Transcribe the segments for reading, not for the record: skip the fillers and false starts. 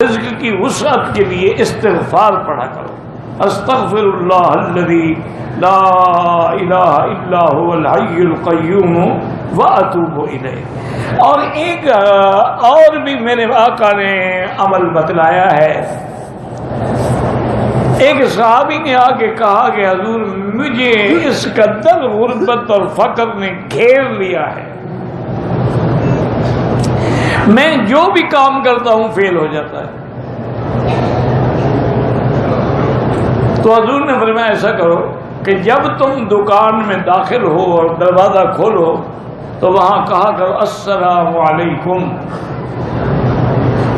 رزق کی وسعت کے لیے استغفار پڑھا کرو. استغفر اللہ الذی لا الہ الا هو الحی القیوم واتوب الیہ. اور ایک اور بھی میرے آقا نے عمل بتلایا ہے. ایک صحابی نے آ کے کہا کہ حضور مجھے اس قدر غربت اور فقر نے گھیر لیا ہے، میں جو بھی کام کرتا ہوں فیل ہو جاتا ہے. تو حضور نے فرمایا ایسا کرو کہ جب تم دکان میں داخل ہو اور دروازہ کھولو تو وہاں کہا کرو السلام علیکم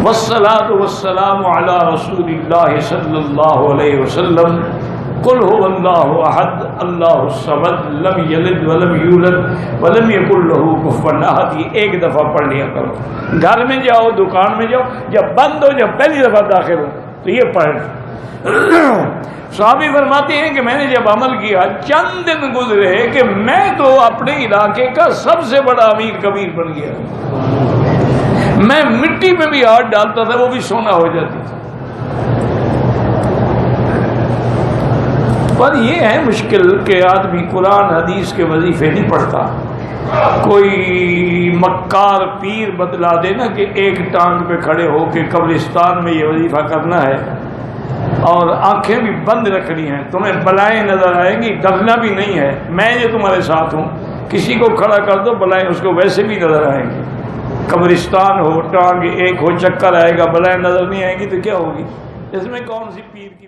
والصلاۃ والسلام علی رسول اللہ صلی اللہ علیہ وسلم قل هو اللہ احد اللہ الصمد لم یلد ولم یولد ولم یکن له کفوا احد. یہ ایک دفعہ پڑھ لیا کرو. گھر میں جاؤ، دکان میں جاؤ، جب بند ہو، جب پہلی دفعہ داخل ہو تو یہ پڑھ. صحابی فرماتے ہیں کہ میں نے جب عمل کیا چند دن گزرے کہ میں تو اپنے علاقے کا سب سے بڑا امیر کبیر بن گیا. میں مٹی میں بھی ہاتھ ڈالتا تھا وہ بھی سونا ہو جاتی تھی. پر یہ ہے مشکل کہ آدمی قرآن حدیث کے وظیفے نہیں پڑھتا. کوئی مکار پیر بتلا دے نا کہ ایک ٹانگ پہ کھڑے ہو کے قبرستان میں یہ وظیفہ کرنا ہے اور آنکھیں بھی بند رکھنی ہیں، تمہیں بلائیں نظر آئیں گی، ڈرنا بھی نہیں ہے، میں یہ تمہارے ساتھ ہوں. کسی کو کھڑا کر دو، بلائیں اس کو ویسے بھی نظر آئیں گی. قبرستان ہو، ٹانگ ایک ہو، چکر آئے گا، بلائیں نظر نہیں آئیں گی تو کیا ہوگی؟ اس میں کون سی پیر کی